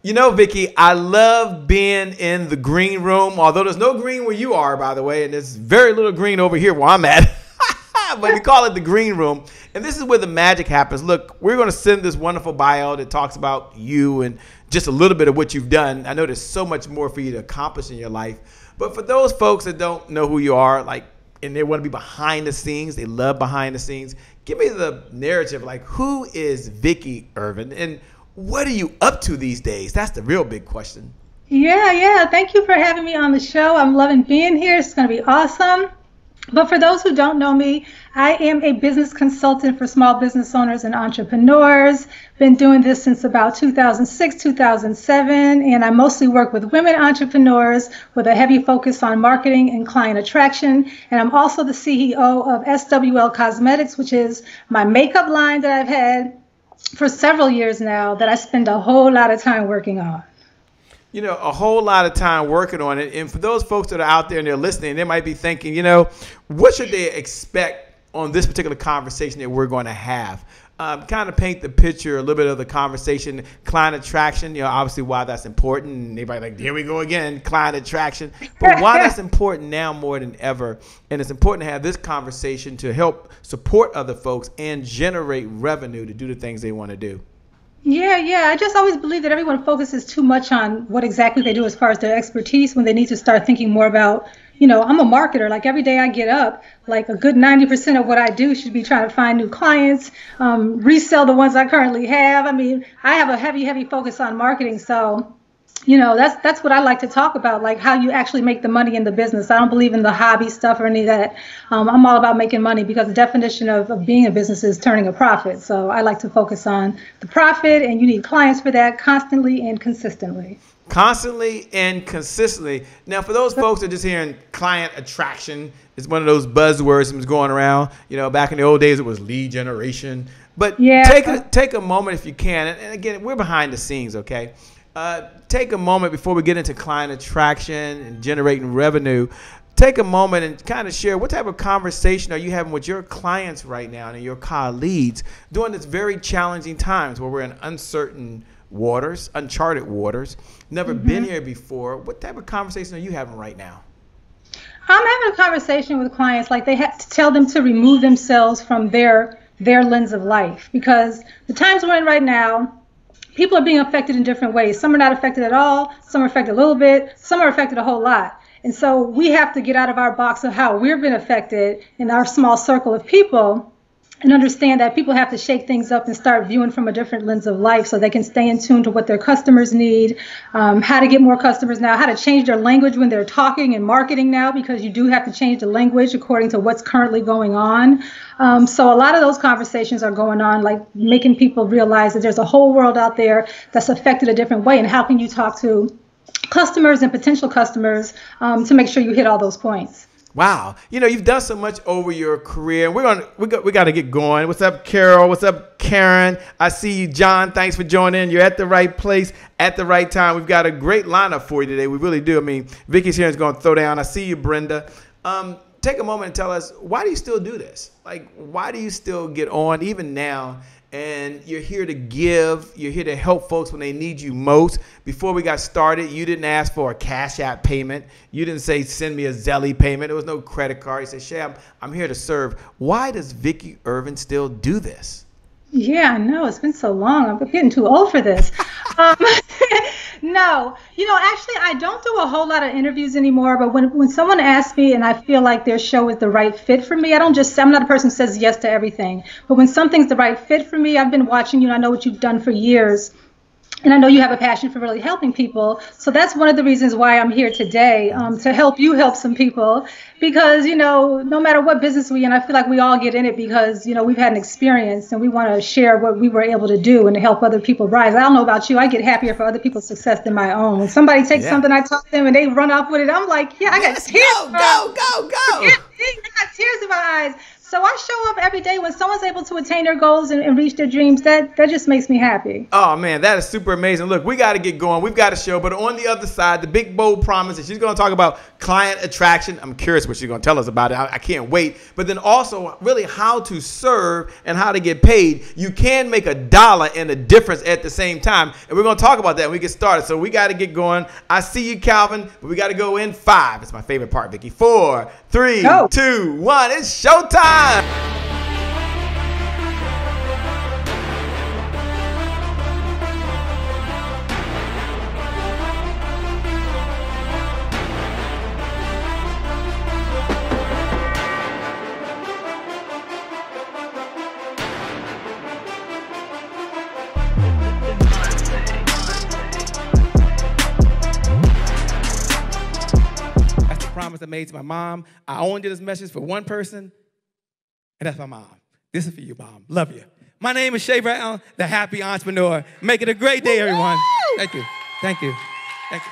You know, Vicki, I love being in the green room, although there's no green where you are, by the way, and there's very little green over here where I'm at. But we call it the green room. And this is where the magic happens. Look, we're going to send this wonderful bio that talks about you and just a little bit of what you've done. I know there's so much more for you to accomplish in your life. But for those folks that don't know who you are, like, and they want to be behind the scenes, they love behind the scenes, give me the narrative, like, who is Vicki Irvin and what are you up to these days? That's the real big question. Yeah. Thank you for having me on the show. I'm loving being here. It's going to be awesome. But for those who don't know me, I am a business consultant for small business owners and entrepreneurs. Been doing this since about 2006, 2007, and I mostly work with women entrepreneurs with a heavy focus on marketing and client attraction. And I'm also the CEO of SWL Cosmetics, which is my makeup line that I've had for several years now that I spend a whole lot of time working on. You know, a whole lot of time working on it. And for those folks that are out there and they're listening, they might be thinking, you know, what should they expect on this particular conversation that we're going to have? Kind of paint the picture, a little bit of the conversation, client attraction, you know, obviously why that's important. And everybody like, here we go again, client attraction. But why that's important now more than ever. And it's important to have this conversation to help support other folks and generate revenue to do the things they want to do. Yeah. I just always believe that everyone focuses too much on what exactly they do as far as their expertise when they need to start thinking more about, you know, I'm a marketer. Like every day I get up, like a good 90% of what I do should be trying to find new clients, resell the ones I currently have. I mean, I have a heavy focus on marketing. So, you know, that's what I like to talk about, like how you actually make the money in the business. I don't believe in the hobby stuff or any of that. I'm all about making money because the definition of being a business is turning a profit. So I like to focus on the profit, and you need clients for that constantly and consistently. Constantly and consistently. Now, for those folks that are just hearing client attraction, it's one of those buzzwords that's going around. You know, back in the old days, it was lead generation. But yeah, take a moment if you can. And again, we're behind the scenes, okay? Take a moment before we get into client attraction and generating revenue. Take a moment and kind of share what type of conversation are you having with your clients right now and your colleagues during this very challenging times where we're in uncertain waters, uncharted waters, never been here before. What type of conversation are you having right now? I'm having a conversation with clients like they have to tell them to remove themselves from their lens of life, because the times we're in right now, people are being affected in different ways. Some are not affected at all. Some are affected a little bit. Some are affected a whole lot. And so we have to get out of our box of how we've been affected in our small circle of people and understand that people have to shake things up and start viewing from a different lens of life so they can stay in tune to what their customers need, how to get more customers now, how to change their language when they're talking and marketing now, because you do have to change the language according to what's currently going on. So a lot of those conversations are going on, like making people realize that there's a whole world out there that's affected a different way, and how can you talk to customers and potential customers to make sure you hit all those points. Wow. You know, you've done so much over your career. We got to get going. What's up, Carol? What's up, Karen? I see you, John. Thanks for joining. You're at the right place at the right time. We've got a great lineup for you today. We really do. I mean, Vicki's here is going to throw down. I see you, Brenda. Take a moment and tell us, why do you still do this? Like, why do you still get on even now? And you're here to give. You're here to help folks when they need you most. Before we got started, you didn't ask for a Cash App payment. You didn't say, send me a Zelly payment. There was no credit card. You said, Shay, I'm here to serve. Why does Vicki Irvin still do this? Yeah, I know. It's been so long. I'm getting too old for this. No, actually, I don't do a whole lot of interviews anymore. But when someone asks me and I feel like their show is the right fit for me, I'm not a person who says yes to everything. But when something's the right fit for me, I've been watching you and I know what you've done for years. And I know you have a passion for really helping people. So that's one of the reasons why I'm here today, to help you help some people. Because, no matter what business we're in, I feel like we all get in it because, we've had an experience and we want to share what we were able to do and to help other people rise. I don't know about you. I get happier for other people's success than my own. When somebody takes something I taught them and they run off with it, I'm like, I got tears. Go. I got tears in my eyes. So I show up every day when someone's able to attain their goals and reach their dreams. That just makes me happy. Oh, man, that is super amazing. Look, we got to get going. We've got a show. But on the other side, the big, bold promise is she's going to talk about client attraction. I'm curious what she's going to tell us about it. I can't wait. But then also really how to serve and how to get paid. You can make $1 and a difference at the same time. And we're going to talk about that when we get started. So we got to get going. I see you, Calvin, but we got to go in 5. It's my favorite part, Vicki. 4, 3, 2, 1. It's showtime. That's the promise I made to my mom. I only did this message for one person. And that's my mom. This is for you, Mom. Love you. My name is Shay Brown, the happy entrepreneur. Make it a great day, everyone. Thank you. Thank you. Thank you.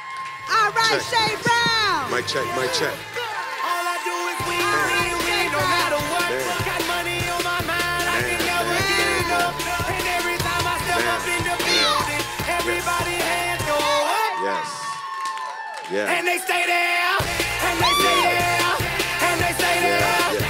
All right, Shay Brown. Mic check, mic check. All I do is win, no matter what. Got money on my mind, I can never get enough. And every time I step up in the building, everybody hands go up. Yes. Yeah. And they stay there, and they stay there, and they stay there.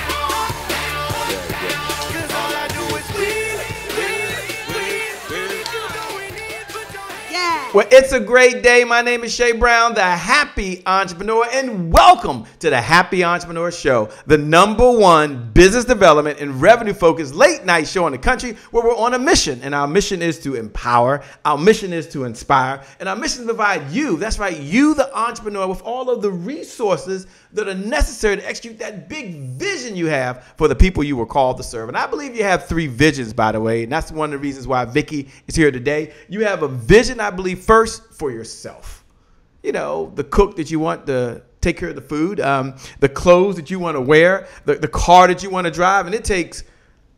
Well, it's a great day. My name is Shay Brown, the happy entrepreneur, and welcome to the Happy Entrepreneur Show, the #1 business development and revenue focused late night show in the country where we're on a mission. And our mission is to empower, our mission is to inspire, and our mission is to provide you, that's right, you, the entrepreneur, with all of the resources that are necessary to execute that big vision you have for the people you were called to serve. And I believe you have 3 visions, by the way, and that's one of the reasons why Vicki is here today. You have a vision, I believe, first for yourself. You know, the cook that you want to take care of the food, the clothes that you want to wear, the car that you want to drive, and it takes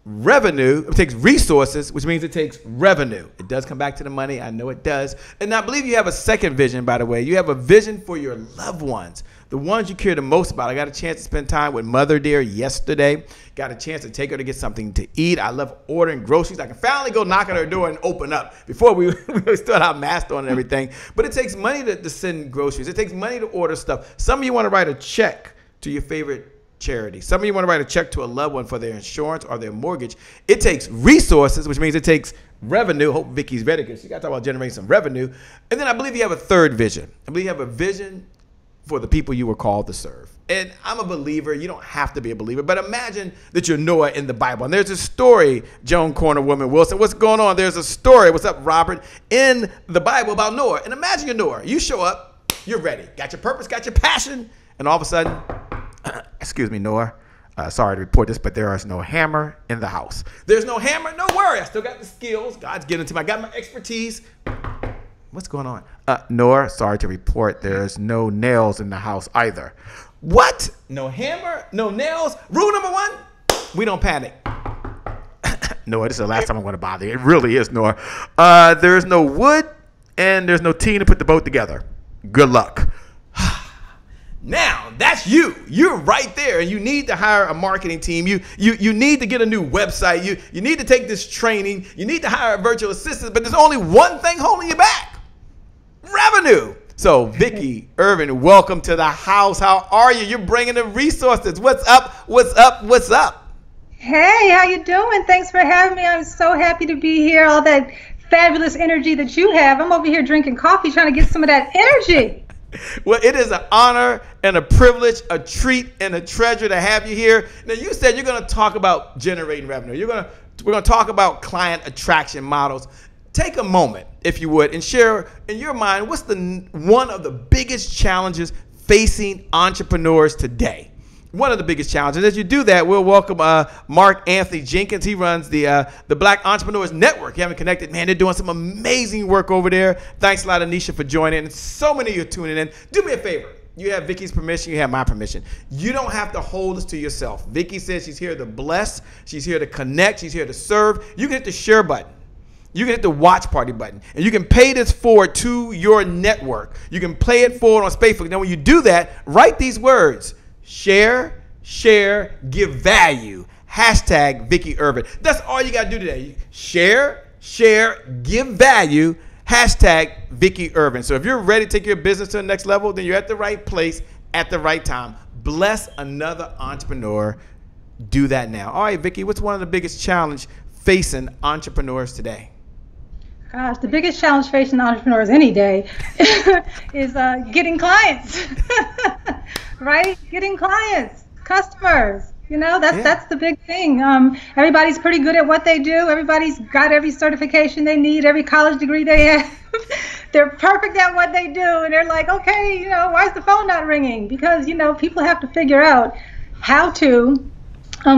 revenue, it takes resources, which means it takes revenue. It does come back to the money. I know it does. And I believe you have a second vision, by the way. You have a vision for your loved ones, the ones you care the most about. I got a chance to spend time with Mother Dear yesterday. Got a chance to take her to get something to eat. I love ordering groceries. I can finally go knock on her door and open up. Before we still had our mask on and everything. But it takes money to send groceries. It takes money to order stuff. Some of you want to write a check to your favorite charity. Some of you want to write a check to a loved one for their insurance or their mortgage. It takes resources, which means it takes revenue. Hope Vicki's ready because she got to talk about generating some revenue. And then I believe you have a third vision. I believe you have a vision for the people you were called to serve. And I'm a believer. You don't have to be a believer, but imagine that you're Noah in the Bible. And there's a story, Joan Corner Woman Wilson. What's going on? There's a story. What's up, Robert? In the Bible about Noah. And imagine you're Noah. You show up. You're ready. Got your purpose. Got your passion. And all of a sudden, excuse me, Noah. Sorry to report this, but there is no hammer in the house. There's no hammer. No worry. I still got the skills. God's getting to me. I got my expertise. What's going on? Noah, sorry to report, there's no nails in the house either. What? No hammer? No nails? Rule number 1, we don't panic. Noah, this is the last time I'm going to bother you. It really is, Noah. There's no wood and there's no team to put the boat together. Good luck. Now, that's you. You're right there, and you need to hire a marketing team. You need to get a new website. You need to take this training. You need to hire a virtual assistant, but there's only one thing holding you back. Revenue. So, Vicki Irvin, welcome to the house. How are you? You're bringing the resources. What's up? What's up? What's up? Hey, how you doing? Thanks for having me. I'm so happy to be here. All that fabulous energy that you have. I'm over here drinking coffee, trying to get some of that energy. Well, it is an honor and a privilege, a treat and a treasure to have you here. Now, you said you're going to talk about generating revenue. We're going to talk about client attraction models. Take a moment, if you would, and share in your mind what's one of the biggest challenges facing entrepreneurs today. One of the biggest challenges. As you do that, we'll welcome Mark Anthony Jenkins. He runs the Black Entrepreneurs Network. You haven't connected, man. They're doing some amazing work over there. Thanks a lot, Anisha, for joining. And so many of you are tuning in. Do me a favor. You have Vicki's permission. You have my permission. You don't have to hold this to yourself. Vicki says she's here to bless. She's here to connect. She's here to serve. You can hit the share button. You can hit the watch party button, and you can pay this forward to your network. You can play it forward on Facebook. Now, when you do that, write these words: share, give value, hashtag Vicki Irvin. That's all you got to do today. Share, give value, hashtag Vicki Irvin. So if you're ready to take your business to the next level, then you're at the right place at the right time. Bless another entrepreneur. Do that now. All right, Vicki, what's one of the biggest challenge facing entrepreneurs today? Gosh, the biggest challenge facing entrepreneurs any day is getting clients, right? Getting clients, customers. That's the big thing. Everybody's pretty good at what they do. Everybody's got every certification they need, every college degree they have. They're perfect at what they do. And they're like, okay, why is the phone not ringing? Because, people have to figure out how to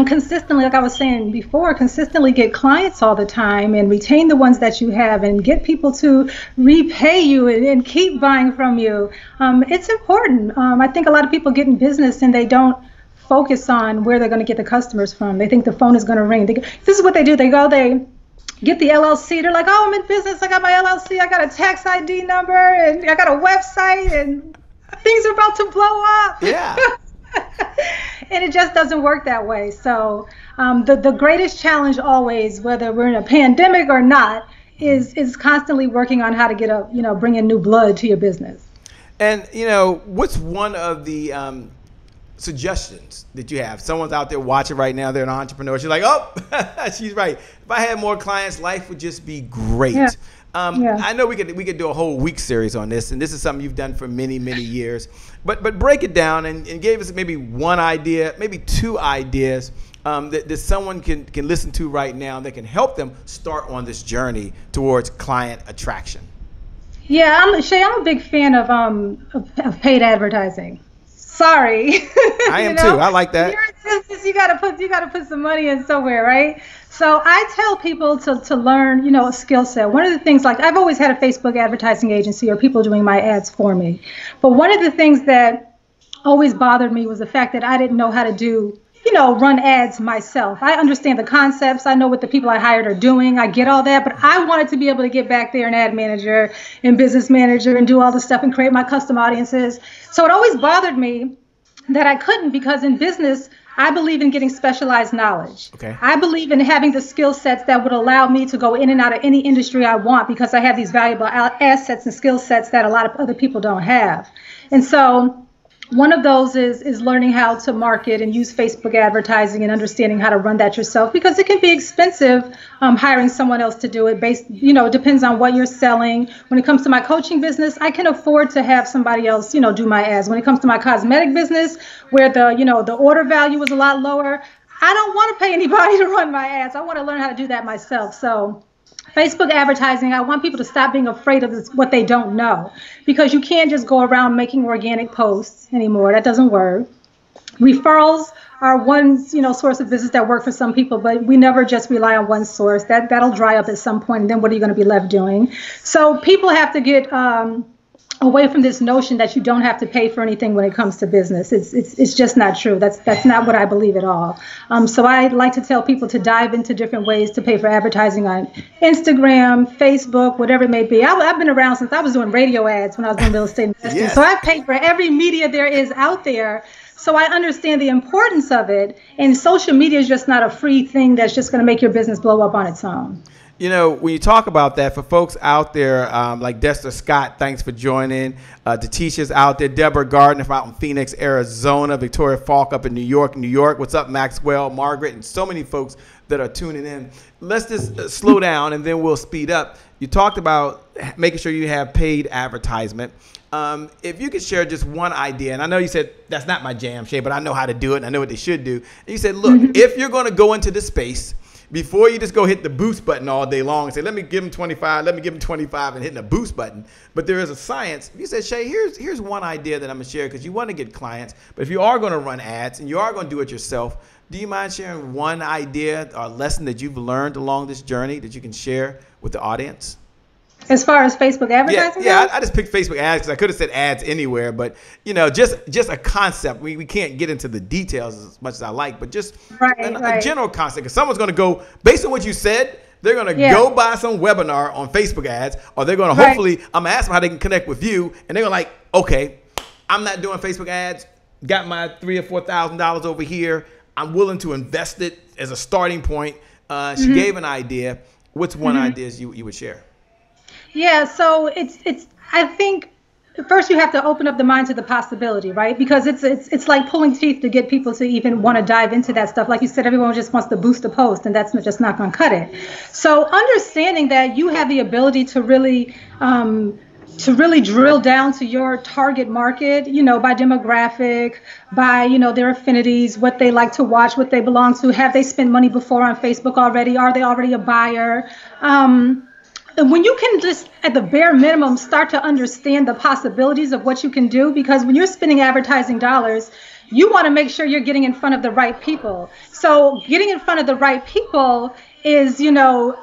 consistently, like I was saying before, consistently get clients all the time and retain the ones that you have and get people to repay you and keep buying from you. It's important. I think a lot of people get in business and they don't focus on where they're going to get the customers from. They think the phone is going to ring. This is what they do. They get the LLC. They're like, oh, I'm in business. I got my LLC. I got a tax ID number and I got a website and things are about to blow up. Yeah. And it just doesn't work that way. So the greatest challenge always, whether we're in a pandemic or not, is constantly working on how to get bring in new blood to your business. And, what's one of the suggestions that you have? Someone's out there watching right now, they're an entrepreneur. She's like, oh, she's right. If I had more clients, life would just be great. Yeah. I know we could do a whole week series on this, and this is something you've done for many, many years. But break it down and give us maybe one idea, maybe two ideas that someone can listen to right now that can help them start on this journey towards client attraction. Yeah, Shay, I'm a big fan of paid advertising. Sorry. I am too. I like that. You're in business, you gotta put some money in somewhere, right? So I tell people to learn, a skill set. One of the things, like I've always had a Facebook advertising agency or people doing my ads for me. But one of the things that always bothered me was the fact that I didn't know how to do, run ads myself. I understand the concepts. I know what the people I hired are doing. I get all that, but I wanted to be able to get back there and ad manager and business manager and do all the stuff and create my custom audiences. So it always bothered me that I couldn't, because in business, I believe in getting specialized knowledge. Okay. I believe in having the skill sets that would allow me to go in and out of any industry I want, because I have these valuable assets and skill sets that a lot of other people don't have. And so one of those is learning how to market and use Facebook advertising and understanding how to run that yourself, because it can be expensive hiring someone else to do it. It depends on what you're selling. When it comes to my coaching business, I can afford to have somebody else, do my ads. When it comes to my cosmetic business, where the order value is a lot lower, I don't want to pay anybody to run my ads. I want to learn how to do that myself. So Facebook advertising, I want people to stop being afraid of what they don't know, because you can't just go around making organic posts anymore. That doesn't work. Referrals are one, source of business that work for some people, but we never just rely on one source. That'll dry up at some point, and then what are you going to be left doing? So people have to get away from this notion that you don't have to pay for anything when it comes to business. It's just not true. That's not what I believe at all. So I like to tell people to dive into different ways to pay for advertising on Instagram, Facebook, whatever it may be. I've been around since I was doing radio ads when I was doing real estate investing. Yes. So I've paid for every media there is out there. So I understand the importance of it. And social media is just not a free thing that's just going to make your business blow up on its own. When you talk about that, for folks out there like Dexter Scott, thanks for joining. Detisha's out there. Deborah Gardner from out in Phoenix, Arizona. Victoria Falk up in New York. What's up, Maxwell, Margaret, and so many folks that are tuning in. Let's just slow down and then we'll speed up. You talked about making sure you have paid advertisement. If you could share just one idea, and I know you said that's not my jam, Shay, but I know how to do it and I know what they should do. And you said, look, if you're going to go into this space, before you just go hit the boost button all day long and say, let me give them 25, let me give them 25 and hitting the boost button. But there is a science. You said, Shay, here's one idea that I'm going to share because you want to get clients. But if you are going to run ads and you are going to do it yourself, do you mind sharing one idea or lesson that you've learned along this journey that you can share with the audience? As far as Facebook advertising? Yeah, I just picked Facebook ads because I could have said ads anywhere, but just a concept. We can't get into the details as much as I like, but just a general concept. Because someone's going to go, based on what you said, they're going to go buy some webinar on Facebook ads, or they're going to hopefully, I'm going to ask them how they can connect with you, and they're like, okay, I'm not doing Facebook ads, got my $3,000 or $4,000 over here. I'm willing to invest it as a starting point. She gave an idea. What's one idea you would share? Yeah, so it's I think first you have to open up the mind to the possibility, right? Because it's like pulling teeth to get people to even want to dive into that stuff. Like you said, everyone just wants to boost a post, and that's just not going to cut it. So understanding that you have the ability to really drill down to your target market, by demographic, by, their affinities, what they like to watch, what they belong to. Have they spent money before on Facebook already? Are they already a buyer? And when you can just, at the bare minimum, start to understand the possibilities of what you can do, because when you're spending advertising dollars, you want to make sure you're getting in front of the right people. So getting in front of the right people is,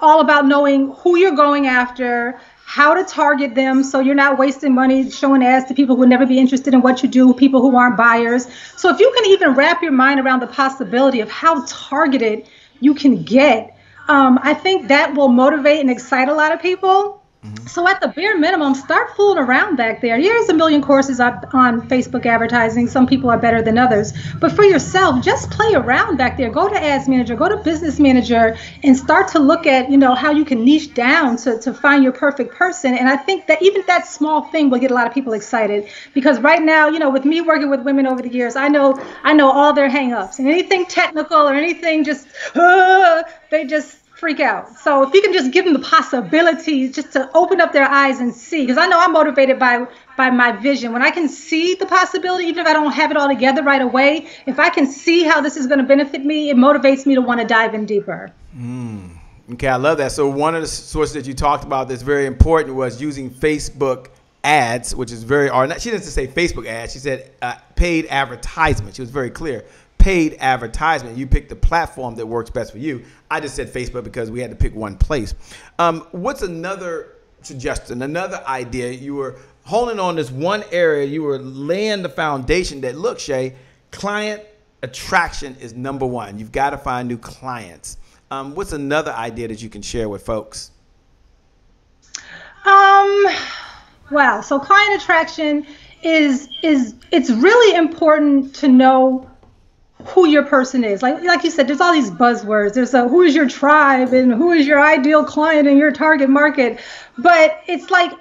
all about knowing who you're going after, how to target them so you're not wasting money showing ads to people who would never be interested in what you do, people who aren't buyers. So if you can even wrap your mind around the possibility of how targeted you can get, I think that will motivate and excite a lot of people. So at the bare minimum, start fooling around back there. Here's a million courses on Facebook advertising. Some people are better than others. But for yourself, just play around back there. Go to Ads Manager, go to Business Manager, and start to look at, how you can niche down to find your perfect person. And I think that even that small thing will get a lot of people excited. Because right now, with me working with women over the years, I know all their hang-ups. And anything technical or anything just, they just freak out. So if you can just give them the possibilities just to open up their eyes and see, because I know I'm motivated by my vision. When I can see the possibility, even if I don't have it all together right away, if I can see how this is going to benefit me, it motivates me to want to dive in deeper. Okay, I love that. So one of the sources that you talked about that's very important was using Facebook ads, which is very, or not, she didn't say Facebook ads, she said paid advertisement. She was very clear. Paid advertisement. You pick the platform that works best for you. I just said Facebook because we had to pick one place. What's another suggestion, another idea? You were holding on this one area. You were laying the foundation that, look, Shay, client attraction is number one. You've got to find new clients. What's another idea that you can share with folks? Wow. So client attraction is it's really important to know who your person is. Like you said, there's all these buzzwords. There's who is your tribe and who is your ideal client in your target market. But it's like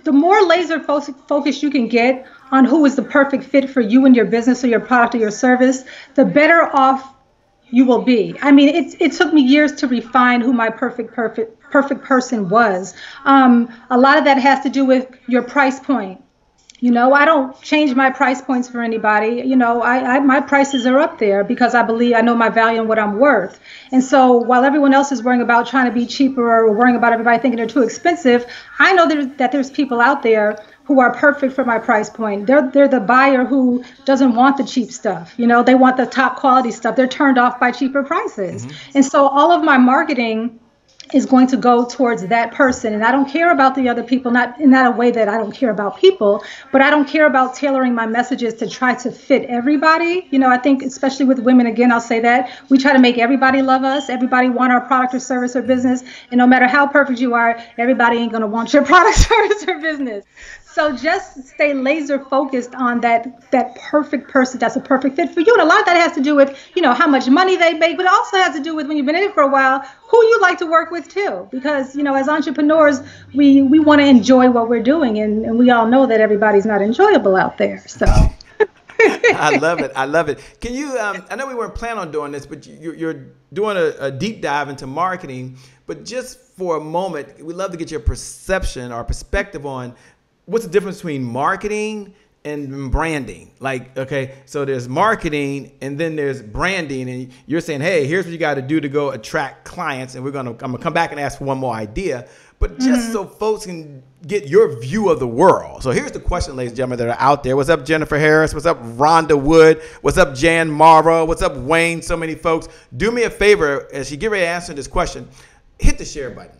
the more laser focused you can get on who is the perfect fit for you and your business or your product or your service, the better off you will be. I mean, it took me years to refine who my perfect person was. A lot of that has to do with your price point. I don't change my price points for anybody. My prices are up there because I know my value and what I'm worth. And so while everyone else is worrying about trying to be cheaper or worrying about everybody thinking they're too expensive, I know that there's people out there who are perfect for my price point. They're the buyer who doesn't want the cheap stuff. They want the top quality stuff. They're turned off by cheaper prices. And so all of my marketing is going to go towards that person. And I don't care about the other people, not in a way that I don't care about people, but I don't care about tailoring my messages to try to fit everybody. I think especially with women, again, I'll say that we try to make everybody love us. Everybody want our product or service or business. And no matter how perfect you are, everybody ain't going to want your product, service, or business. So just stay laser focused on that perfect person that's a perfect fit for you. And a lot of that has to do with, how much money they make, but it also has to do with when you've been in it for a while, who you like to work with too. Because, as entrepreneurs, we want to enjoy what we're doing. And we all know that everybody's not enjoyable out there. So. I love it. I love it. Can you, I know we weren't planning on doing this, but you're doing a deep dive into marketing. But just for a moment, we'd love to get your perception or perspective on what's the difference between marketing and branding. Okay, so there's marketing and then there's branding, and you're saying, hey, here's what you got to do to go attract clients. And I'm gonna come back and ask for one more idea, but just so folks can get your view of the world. So here's the question, ladies and gentlemen, that are out there. What's up, Jennifer Harris? What's up, Rhonda Wood? What's up, Jan Morrow? What's up, Wayne? So many folks. Do me a favor, as you get ready to answer this question, hit the share button.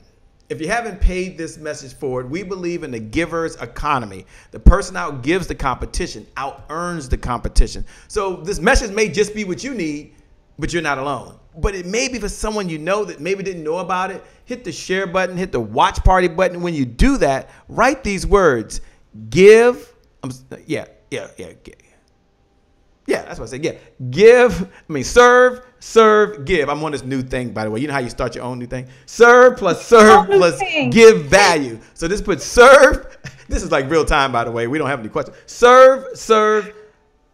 If you haven't paid this message forward, we believe in the giver's economy. The person out gives the competition, out earns the competition. So this message may just be what you need, but you're not alone. But it may be for someone that maybe didn't know about it. Hit the share button, hit the watch party button. When you do that, write these words: give. Yeah, that's what I said. Yeah. Serve, serve, give. I'm on this new thing, by the way. You know how you start your own new thing? Serve plus serve plus give value. So this puts serve. This is like real time, by the way. We don't have any questions. Serve,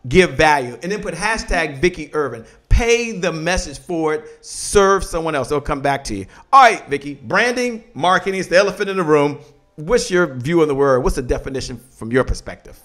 give value. And then put hashtag Vicki Irvin. Pay the message for it. Serve someone else. They'll come back to you. All right, Vicki. Branding, marketing, it's the elephant in the room. What's your view on the word? What's the definition from your perspective?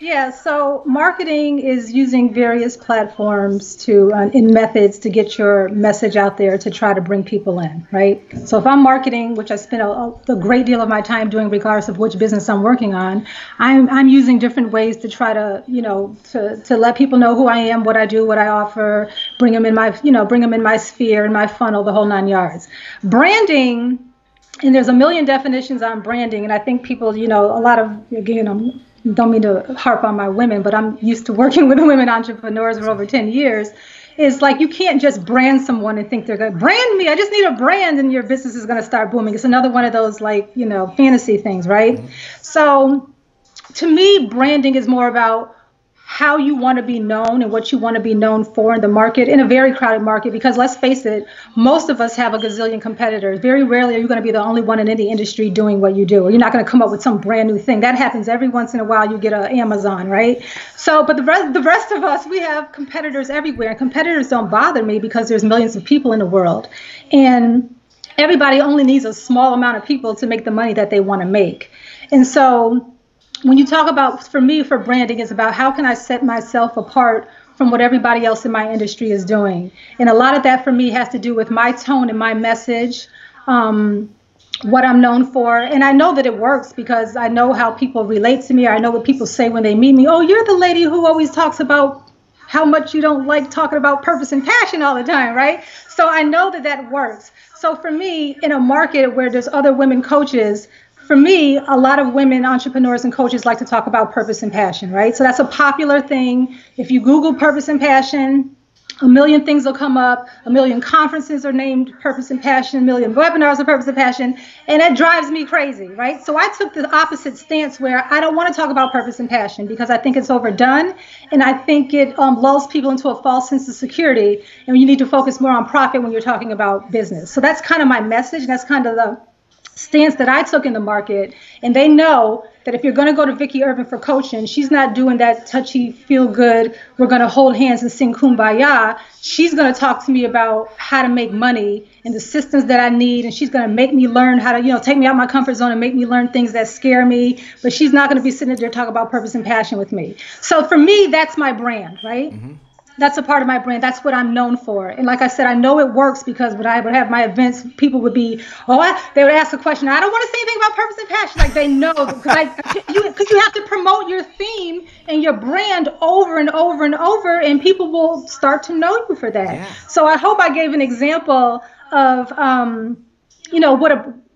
Yeah, so marketing is using various platforms to, in methods to get your message out there to try to bring people in, right? So if I'm marketing, which I spend a great deal of my time doing regardless of which business I'm working on, I'm using different ways to try to, to let people know who I am, what I do, what I offer, bring them in my sphere, in my funnel, the whole 9 yards. Branding, and there's a million definitions on branding, and I think people, a lot of, again, don't mean to harp on my women, but I'm used to working with women entrepreneurs for over 10 years, is like you can't just brand someone and think they're going to brand me. I just need a brand and your business is going to start booming. It's another one of those fantasy things, right? Mm-hmm. So to me, branding is more about how you want to be known and what you want to be known for in the market, in a very crowded market, because let's face it, most of us have a gazillion competitors. Very rarely are you going to be the only one in any industry doing what you do, or you're not going to come up with some brand new thing. That happens every once in a while. You get an Amazon, right? So, but the rest of us, we have competitors everywhere, and competitors don't bother me because there's millions of people in the world, and everybody only needs a small amount of people to make the money that they want to make. And so when you talk about, for me, for branding, is about how can I set myself apart from what everybody else in my industry is doing. And a lot of that for me has to do with my tone and my message, what I'm known for. And I know that it works because I know how people relate to me. I know what people say when they meet me. Oh, you're the lady who always talks about how much you don't like talking about purpose and passion all the time, right? So I know that works. So for me, in a market where there's other women coaches, for me, a lot of women entrepreneurs and coaches like to talk about purpose and passion, right? So that's a popular thing. If you Google purpose and passion, a million things will come up. A million conferences are named purpose and passion. A million webinars are purpose and passion. And that drives me crazy, right? So I took the opposite stance where I don't want to talk about purpose and passion because I think it's overdone. And I think it lulls people into a false sense of security. And you need to focus more on profit when you're talking about business. So that's kind of my message. That's kind of the stance that I took in the market. And they know that if you're going to go to Vicki Irvin for coaching, she's not doing that touchy, feel good, we're going to hold hands and sing kumbaya. She's going to talk to me about how to make money and the systems that I need. And she's going to make me learn how to, take me out of my comfort zone and make me learn things that scare me. But she's not going to be sitting there talking about purpose and passion with me. So for me, that's my brand, right? Mm-hmm. That's a part of my brand. That's what I'm known for. And like I said, I know it works because when I would have my events, people would be, they would ask a question. I don't want to say anything about purpose and passion. Like they know, because you have to promote your theme and your brand over and over and over, and people will start to know you for that. Yeah. So I hope I gave an example of,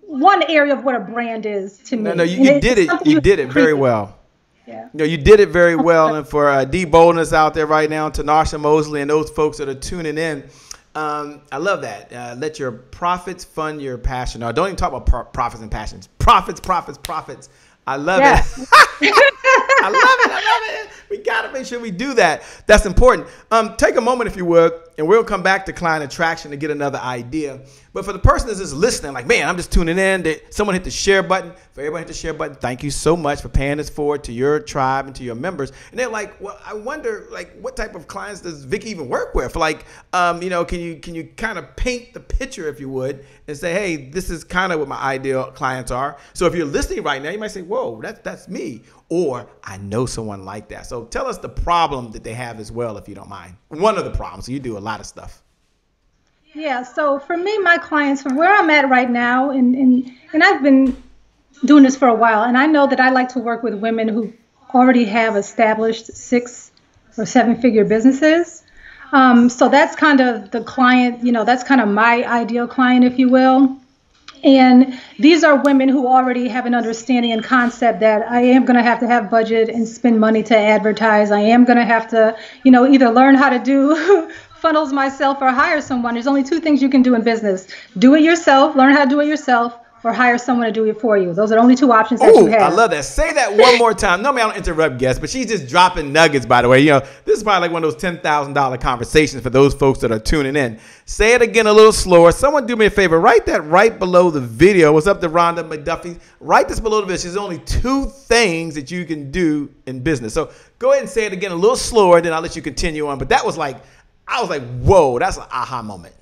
one area of what a brand is to me. No, you did it. You did it very well. Yeah. You did it very well. And for D Boldness out there right now, Tanasha Mosley and those folks that are tuning in, I love that. Let your profits fund your passion. No, don't even talk about profits and passions. Profits. I love it. I love it. We got to make sure we do that. That's important. Take a moment, if you would, and we'll come back to client attraction to get another idea. But for the person that's just listening, like, man, I'm just tuning in. Someone hit the share button. For everybody hit the share button, thank you so much for paying this forward to your tribe and to your members. And they're like, well, I wonder, like, what type of clients does Vicki even work with? Like, can you kind of paint the picture, if you would, and say, hey, this is kind of what my ideal clients are. So if you're listening right now, you might say, whoa, that's me. Or I know someone like that. So tell us the problem that they have as well, if you don't mind. One of the problems. So you do a lot of stuff. Yeah. So for me, my clients, from where I'm at right now, and I've been doing this for a while, and I know that I like to work with women who already have established 6 or 7-figure businesses. So that's kind of the client, that's kind of my ideal client, if you will. And these are women who already have an understanding and concept that I am going to have budget and spend money to advertise. I am going to have to, either learn how to do funnels myself or hire someone. There's only 2 things you can do in business. Do it yourself, learn how to do it yourself, or hire someone to do it for you. Those are the only two options that you have. I love that. Say that one more time. Normally I don't interrupt guests, but she's just dropping nuggets, by the way. You know, this is probably like one of those $10,000 conversations for those folks that are tuning in. Say it again a little slower. Someone do me a favor. Write that right below the video. What's up to Rhonda McDuffie? Write this below the video. There's only 2 things that you can do in business. So go ahead and say it again a little slower, then I'll let you continue on. But that was like, I was like, whoa, that's an aha moment.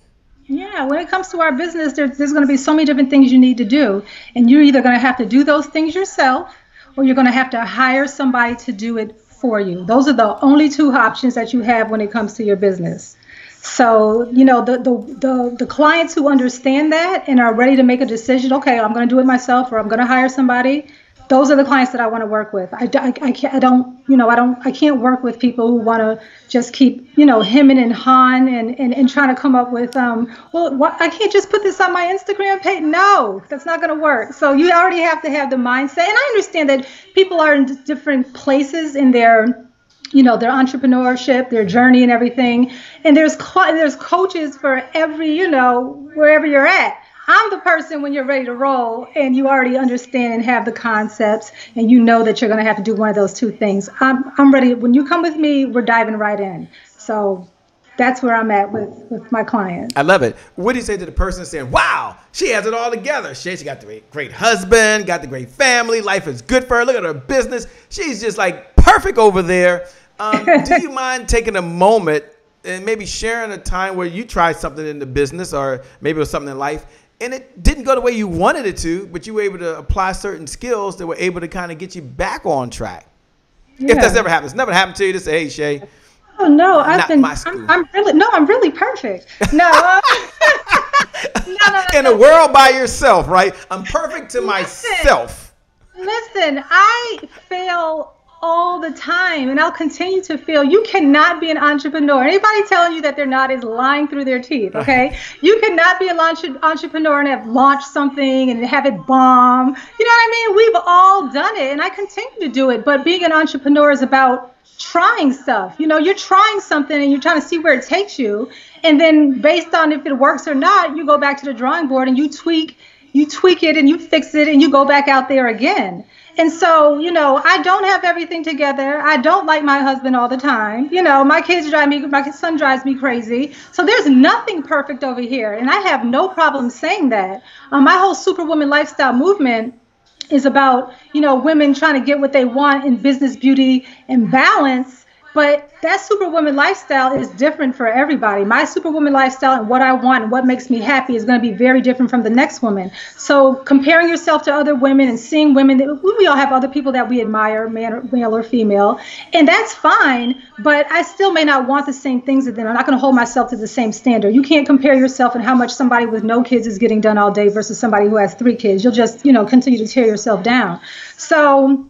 Yeah, when it comes to our business, there's going to be so many different things you need to do. And you're either going to have to do those things yourself, or you're going to have to hire somebody to do it for you. Those are the only 2 options that you have when it comes to your business. So, you know, the clients who understand that and are ready to make a decision, okay, I'm going to do it myself, or I'm going to hire somebody. Those are the clients that I want to work with. I can't work with people who want to just keep, you know, hemming and hawing and trying to come up with, I can't just put this on my Instagram page. No, that's not going to work. So you already have to have the mindset. And I understand that people are in different places in their, you know, their entrepreneurship, their journey and everything. And there's coaches for every, you know, wherever you're at. I'm the person when you're ready to roll and you already understand and have the concepts and you know that you're going to have to do one of those 2 things. I'm ready. When you come with me, we're diving right in. So that's where I'm at with my clients. I love it. What do you say to the person saying, wow, she has it all together? She got the great husband, got the great family. Life is good for her. Look at her business. She's just like perfect over there. Do you mind taking a moment and maybe sharing a time where you tried something in the business or maybe it was something in life and it didn't go the way you wanted it to, but you were able to apply certain skills that were able to kind of get you back on track? Yeah. If that's ever happened. It's never happened to you to say, hey, Shay. Oh, no, I'm really perfect. No. No. In a world by yourself, right? I'm perfect to myself. Listen, I fail all the time, and I'll continue to fail. You cannot be an entrepreneur. Anybody telling you that they're not is lying through their teeth, okay? You cannot be an entrepreneur and have launched something and have it bomb. You know what I mean? We've all done it, and I continue to do it. But being an entrepreneur is about trying stuff. You know, you're trying something and you're trying to see where it takes you. And then based on if it works or not, you go back to the drawing board and you tweak it and you fix it and you go back out there again. And so, you know, I don't have everything together. I don't like my husband all the time. You know, my son drives me crazy. So there's nothing perfect over here. And I have no problem saying that. My whole Superwoman lifestyle movement is about, you know, women trying to get what they want in business, beauty, and balance. But that Superwoman lifestyle is different for everybody. My Superwoman lifestyle and what I want and what makes me happy is going to be very different from the next woman. So comparing yourself to other women and seeing women, we all have other people that we admire, male or female, and that's fine. But I still may not want the same things as them. I'm not going to hold myself to the same standard. You can't compare yourself and how much somebody with no kids is getting done all day versus somebody who has 3 kids. You'll just, you know, continue to tear yourself down. So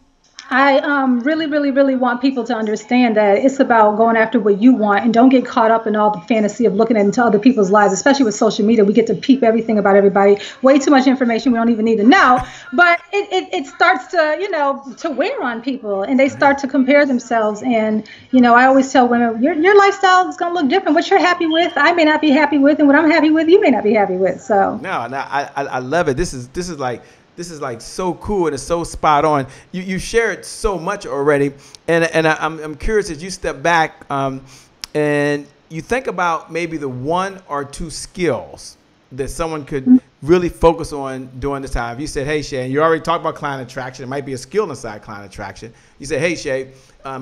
I really, really, really want people to understand that it's about going after what you want and don't get caught up in all the fantasy of looking into other people's lives, especially with social media. We get to peep everything about everybody, way too much information we don't even need to know. But it starts to, you know, to wear on people and they start to compare themselves. And, you know, I always tell women, your lifestyle is going to look different. What you're happy with, I may not be happy with, and what I'm happy with, you may not be happy with. So no, I love it. This is like so cool and it's so spot on. You shared so much already, and I'm curious as you step back and you think about maybe the 1 or 2 skills that someone could really focus on during this time. If you said, hey, Shay, and you already talked about client attraction. It might be a skill inside client attraction. You said, hey, Shay,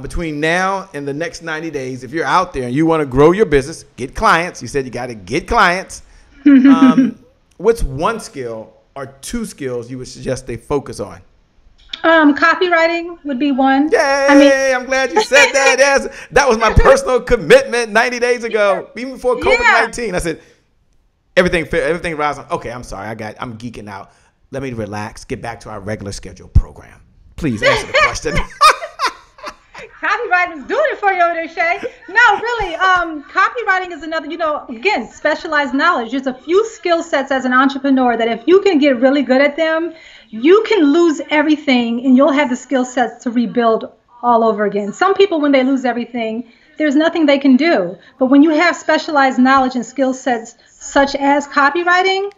between now and the next 90 days, if you're out there and you want to grow your business, get clients. You said you got to get clients. What's 1 skill or 2 skills you would suggest they focus on? Copywriting would be 1. Yay! I'm glad you said that. That was my personal commitment 90 days ago, even before COVID-19. I said, everything rises. Okay, I'm sorry. I'm geeking out. Let me relax. Get back to our regular scheduled program. Please answer the question. Copywriting is doing it for you over there, Shay. No, really, copywriting is another, you know, again, specialized knowledge. There's a few skill sets as an entrepreneur that if you can get really good at them, you can lose everything and you'll have the skill sets to rebuild all over again. Some people, when they lose everything, there's nothing they can do. But when you have specialized knowledge and skill sets such as copywriting,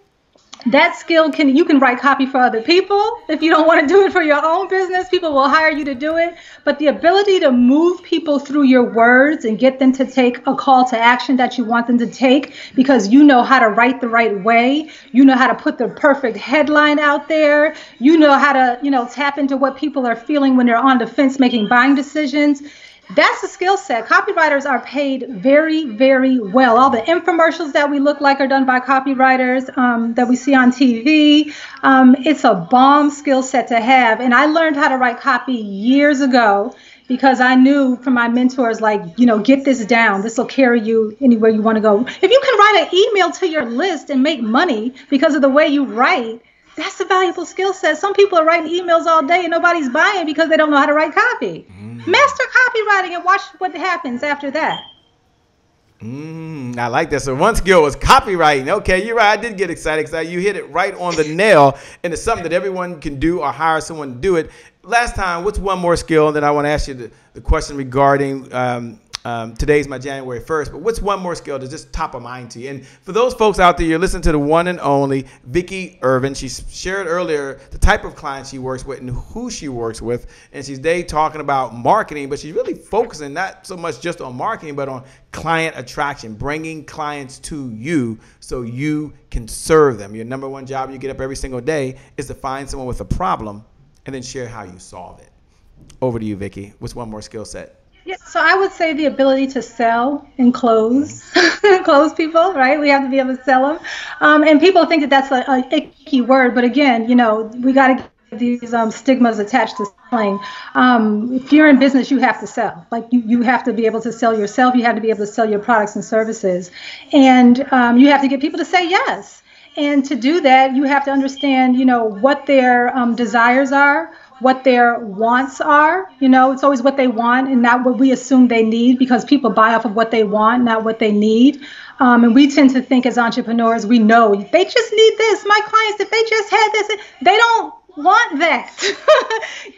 That skill you can write copy for other people. If you don't want to do it for your own business, people will hire you to do it. But the ability to move people through your words and get them to take a call to action that you want them to take, because you know how to write the right way, you know how to put the perfect headline out there, you know how to, tap into what people are feeling when they're on the fence making buying decisions. That's a skill set. Copywriters are paid very, very well. All the infomercials that we look like are done by copywriters that we see on TV. It's a bomb skill set to have. And I learned how to write copy years ago because I knew from my mentors, get this down. This will carry you anywhere you want to go. If you can write an email to your list and make money because of the way you write, that's a valuable skill set. Some people are writing emails all day and nobody's buying because they don't know how to write copy. Master copywriting and watch what happens after that. I like that. So one skill was copywriting. Okay, you're right. I did get excited because you hit it right on the nail, and it's something that everyone can do or hire someone to do it. Last time, what's one more skill? And then I want to ask you the question regarding today's my January 1st, but what's one more skill that's just top of mind to you? And for those folks out there, you're listening to the one and only Vicki Irvin. She shared earlier the type of clients she works with and who she works with. And she's today talking about marketing, but she's really focusing not so much just on marketing, but on client attraction, bringing clients to you so you can serve them. Your number one job you get up every single day is to find someone with a problem and then share how you solve it. Over to you, Vicki. What's one more skill set? Yeah, so I would say the ability to sell and close, close people, right? We have to be able to sell them. And people think that that's a icky word, but again, we got to get these stigmas attached to selling. If you're in business, you have to sell. You have to be able to sell yourself. You have to be able to sell your products and services. And you have to get people to say yes. And to do that, you have to understand, what their desires are, what their wants are. It's always what they want and not what we assume they need, because people buy off of what they want, not what they need. And we tend to think as entrepreneurs, we know they just need this. My clients, if they just had this, they don't want that.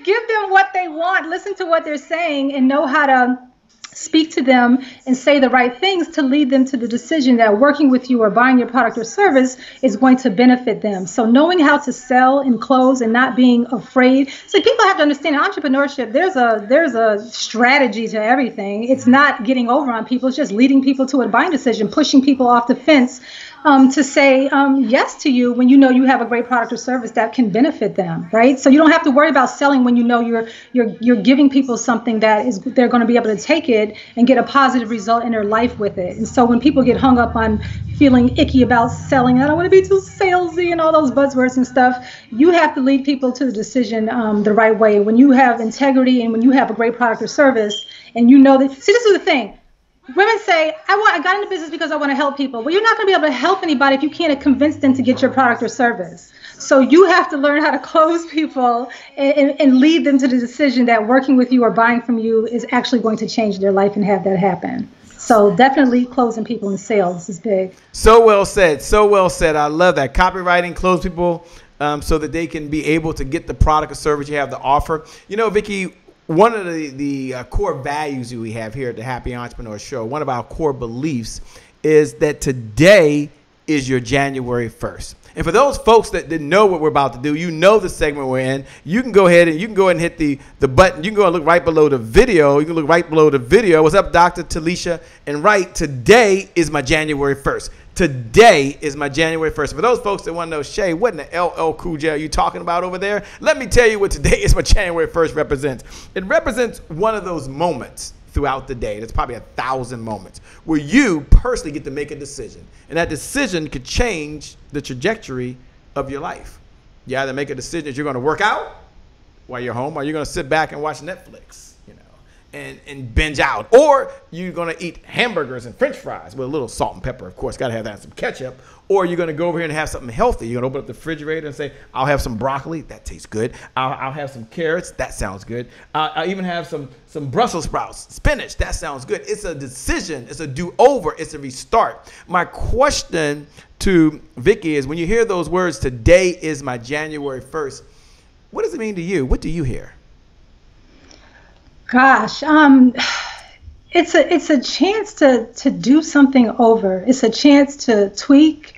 Give them what they want. Listen to what they're saying and know how to speak to them and say the right things to lead them to the decision that working with you or buying your product or service is going to benefit them. So knowing how to sell and close and not being afraid. So people have to understand in entrepreneurship, there's a strategy to everything. It's not getting over on people. It's just leading people to a buying decision, pushing people off the fence to say yes to you when you know you have a great product or service that can benefit them, right? So you don't have to worry about selling when you know you're giving people something that is they're going to be able to take it and get a positive result in their life with it. And so when people get hung up on feeling icky about selling, I don't want to be too salesy and all those buzzwords and stuff, you have to lead people to the decision the right way. When you have integrity and when you have a great product or service and you know that, see, this is the thing. Women say, I got into business because I want to help people. Well, you're not going to be able to help anybody if you can't convince them to get your product or service. So you have to learn how to close people and lead them to the decision that working with you or buying from you is actually going to change their life and have that happen. So definitely closing people in sales is big. So well said. So well said. I love that. Copywriting, close people so that they can be able to get the product or service you have to offer. Vicki, one of the core values we have here at the Happy Entrepreneur Show, one of our core beliefs is that today is your January 1st. And for those folks that didn't know what we're about to do, the segment we're in, you can go ahead and hit the button. You can go and look right below the video. You can look right below the video. What's up, Dr. Talisha? And right, today is my January 1st. Today is my January 1st. For those folks that want to know, Shay, what in the LL Cool J are you talking about over there? Let me tell you what today is my January 1st represents. It represents one of those moments throughout the day. There's probably 1,000 moments where you personally get to make a decision. And that decision could change the trajectory of your life. You either make a decision that you're going to work out while you're home, or you're going to sit back and watch Netflix, and binge out, or you're going to eat hamburgers and French fries with a little salt and pepper. Of course, got to have that and some ketchup. Or you're going to go over here and have something healthy. You're going to open up the refrigerator and say, I'll have some broccoli. That tastes good. I'll have some carrots. That sounds good. I'll even have some Brussels sprouts, spinach. That sounds good. It's a decision. It's a do-over. It's a restart. My question to Vicki is, when you hear those words, today is my January 1st, what does it mean to you? What do you hear? Gosh, it's a chance to do something over. It's a chance to tweak.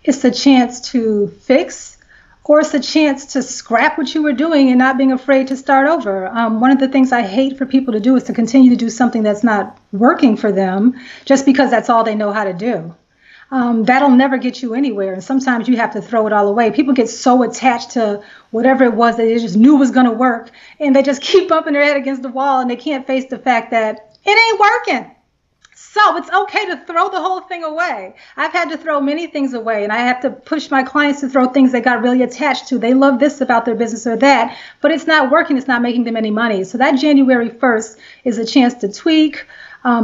it's a chance to fix, or it's a chance to scrap what you were doing and not being afraid to start over. One of the things I hate for people to do is to continue to do something that's not working for them just because that's all they know how to do. That'll never get you anywhere. And sometimes you have to throw it all away. People get so attached to whatever it was that they just knew was going to work, and they just keep bumping their head against the wall, and they can't face the fact that it ain't working. So it's okay to throw the whole thing away. I've had to throw many things away, and I have to push my clients to throw things they got really attached to. They love this about their business or that, but it's not working. It's not making them any money. So that January 1st is a chance to tweak,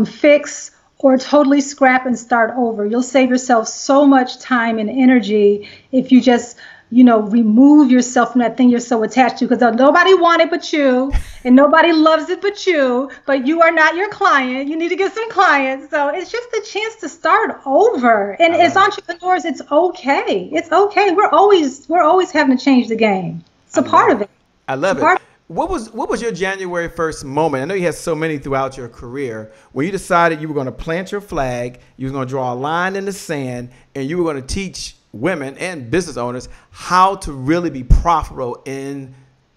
fix, or totally scrap and start over. You'll save yourself so much time and energy if you just, remove yourself from that thing you're so attached to, because nobody wants it but you, and nobody loves it but you, but you are not your client. You need to get some clients. So it's just a chance to start over. And as entrepreneurs, it's okay. It's okay. We're always having to change the game. It's a part of it. I love it. What was your January 1st moment? I know you had so many throughout your career when you decided you were going to plant your flag, you were going to draw a line in the sand, and you were going to teach women and business owners how to really be profitable in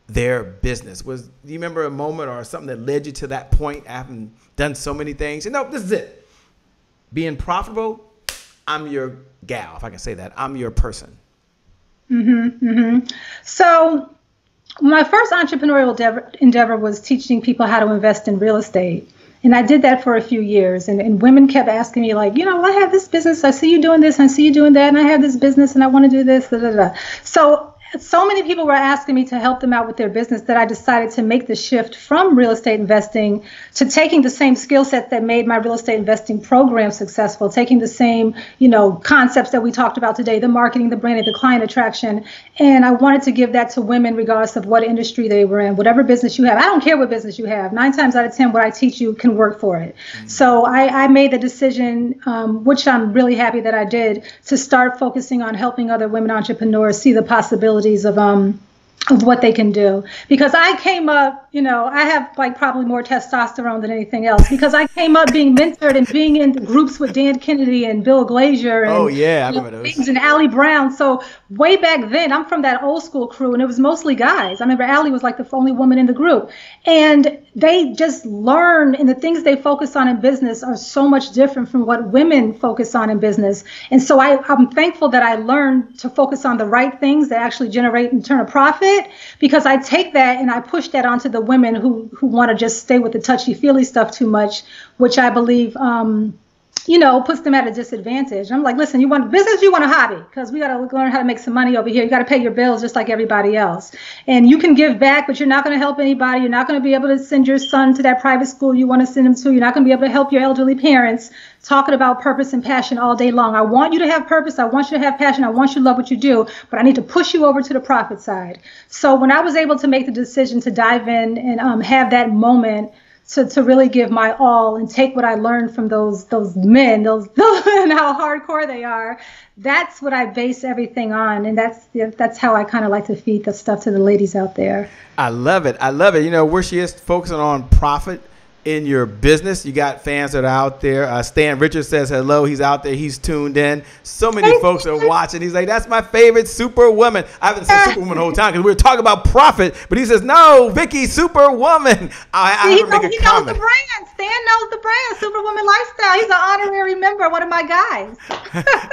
their business. Do you remember a moment or something that led you to that point? Having done so many things, this is it. Being profitable, I'm your gal, if I can say that. I'm your person. So my first entrepreneurial endeavor was teaching people how to invest in real estate. And I did that for a few years. And women kept asking me, like, I have this business. I see you doing this. I see you doing that. And I have this business and I want to do this. Da, da, da. So many people were asking me to help them out with their business that I decided to make the shift from real estate investing to taking the same skill set that made my real estate investing program successful, taking the same, concepts that we talked about today, the marketing, the branding, the client attraction. And I wanted to give that to women regardless of what industry they were in, whatever business you have. I don't care what business you have. 9 times out of 10, what I teach you can work for it. So I made the decision, which I'm really happy that I did, to start focusing on helping other women entrepreneurs see the possibilities of what they can do. Because I came up, I have probably more testosterone than anything else, because I came up being mentored and being in groups with Dan Kennedy and Bill Glazier and I remember those. And Allie Brown. So way back then, I'm from that old school crew, and it was mostly guys. I remember Allie was the only woman in the group, and they just learn, and the things they focus on in business are so much different from what women focus on in business. And so I'm thankful that I learned to focus on the right things that actually generate and turn a profit, because I take that and I push that onto the women who want to just stay with the touchy-feely stuff too much, which I believe puts them at a disadvantage. I'm like, listen, you want a business, you want a hobby? Because we got to learn how to make some money over here. You got to pay your bills just like everybody else. And you can give back, but you're not going to help anybody. You're not going to be able to send your son to that private school you want to send him to. You're not going to be able to help your elderly parents, talking about purpose and passion all day long. I want you to have purpose. I want you to have passion. I want you to love what you do, but I need to push you over to the profit side. So when I was able to make the decision to dive in and have that moment to really give my all and take what I learned from those men, those and how hardcore they are, that's what I base everything on. And that's how I kind of like to feed the stuff to the ladies out there. I love it. Where she is focusing on profit in your business. You got fans that are out there. Stan Richards says hello. He's out there. He's tuned in. So many folks are watching. He's like, that's my favorite Superwoman. I haven't said Superwoman the whole time because we were talking about profit, but he says, no, Vicki, Superwoman. He knows the brand. Stan knows the brand, Superwoman Lifestyle. He's an honorary member, one of my guys.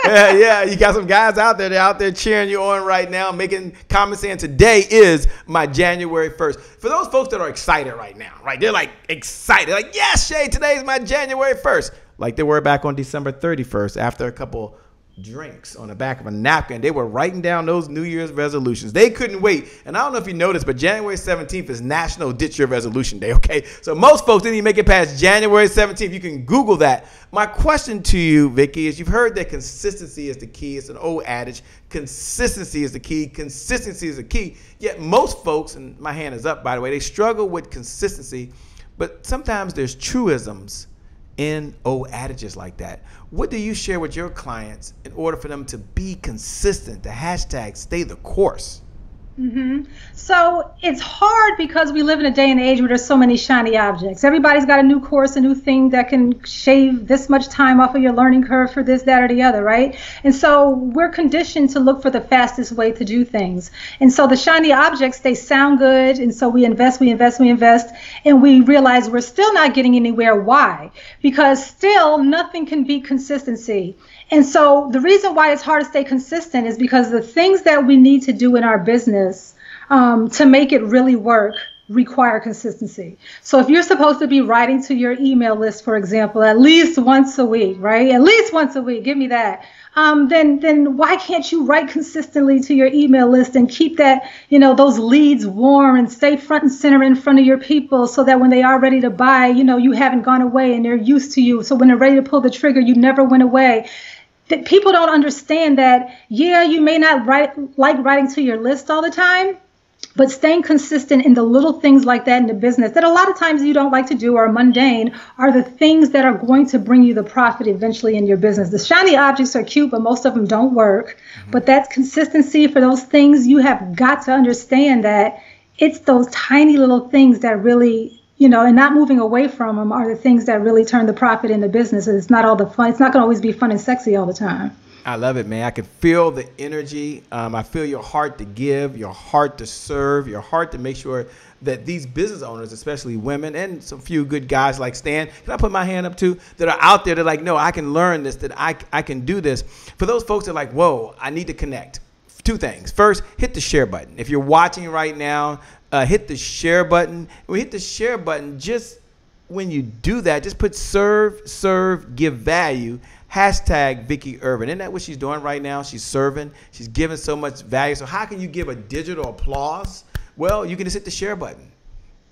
yeah. You got some guys out there. They're out there cheering you on right now, making comments saying today is my January 1st. For those folks that are excited right now, right? They're like excited. They're like, yes, Shay, today's my January 1st. Like they were back on December 31st after a couple drinks on the back of a napkin. They were writing down those New Year's resolutions. They couldn't wait. And I don't know if you noticed, but January 17th is National Ditch Your Resolution Day, okay? So most folks didn't even make it past January 17th. You can Google that. My question to you, Vicki, is you've heard that consistency is the key. It's an old adage. Consistency is the key. Consistency is the key. Yet most folks, and my hand is up, by the way, they struggle with consistency. But sometimes there's truisms in old adages like that. What do you share with your clients in order for them to be consistent, the hashtag stay the course? So it's hard because we live in a day and age where there's so many shiny objects. Everybody's got a new course, a new thing that can shave this much time off of your learning curve for this, that, or the other, right? And so we're conditioned to look for the fastest way to do things. And so the shiny objects, they sound good. And so we invest, and we realize we're still not getting anywhere. Why? Because still nothing can beat consistency. And so the reason why it's hard to stay consistent is because the things that we need to do in our business to make it really work require consistency. So if you're supposed to be writing to your email list, for example, at least once a week, right? At least once a week, give me that. Then why can't you write consistently to your email list and keep that, those leads warm and stay front and center in front of your people so that when they are ready to buy, you haven't gone away and they're used to you. So when they're ready to pull the trigger, you never went away. That people don't understand that, you may not like writing to your list all the time, but staying consistent in the little things like that in the business that a lot of times you don't like to do or are mundane are the things that are going to bring you the profit eventually in your business. The shiny objects are cute, but most of them don't work. But that's consistency for those things. You have got to understand that it's those tiny little things that really, and not moving away from them are the things that really turn the profit in the business. And it's not all the fun. It's not going to always be fun and sexy all the time. I love it, man. I can feel the energy. I feel your heart to give, your heart to serve, your heart to make sure that these business owners, especially women and some few good guys like Stan, can I put my hand up too, that are out there that are like, no, I can learn this, that I can do this. For those folks that are like, whoa, I need to connect. Two things. First, hit the share button. If you're watching right now, hit the share button. When you hit the share button, just when you do that, just put serve, give value. Hashtag Vicki Irvin. Isn't that what she's doing right now? She's serving. She's giving so much value. So how can you give a digital applause? Well, you can just hit the share button.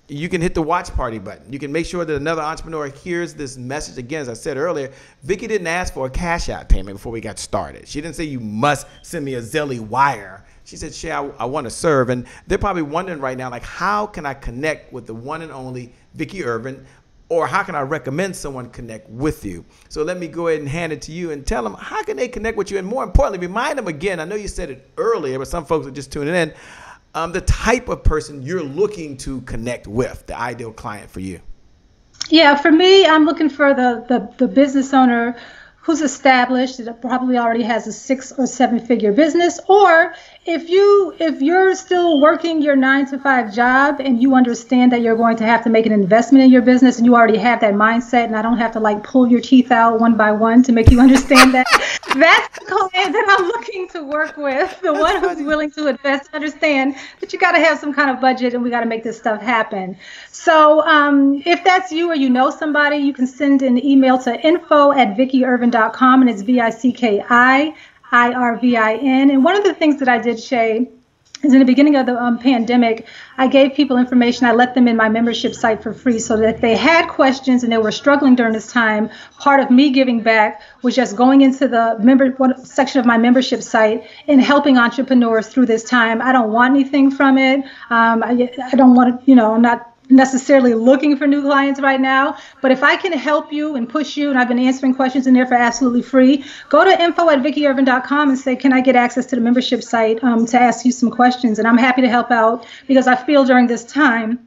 You can hit the watch party button. You can make sure that another entrepreneur hears this message. Again, as I said earlier, Vicki didn't ask for a cash out payment before we got started. She didn't say you must send me a Zelle wire. She said, Shay, I want to serve. And they're probably wondering right now, like, how can I connect with the one and only Vicki Irvin? Or how can I recommend someone connect with you? So let me go ahead and hand it to you and tell them how can they connect with you? And more importantly, remind them again, I know you said it earlier, but some folks are just tuning in, the type of person you're looking to connect with, the ideal client for you. Yeah, for me, I'm looking for the business owner who's established, that probably already has a 6 or 7 figure business, or if you're still working your 9-to-5 job and you understand that you're going to have to make an investment in your business and you already have that mindset, and I don't have to like pull your teeth out one by one to make you understand that, that's the client that I'm looking to work with, the one who's willing to invest, understand that you got to have some kind of budget and we got to make this stuff happen. So if that's you or you know somebody, you can send an email to info@VickiIrvin.com, and it's VickiIrvin. And one of the things that I did, Shay, is in the beginning of the pandemic, I gave people information. I let them in my membership site for free so that if they had questions and they were struggling during this time, part of me giving back was just going into the section of my membership site and helping entrepreneurs through this time. I don't want anything from it. I don't want to, I'm not necessarily looking for new clients right now, but if I can help you and push you, and I've been answering questions in there for absolutely free, go to info@VickiIrvin.com and say, can I get access to the membership site to ask you some questions? And I'm happy to help out, because I feel during this time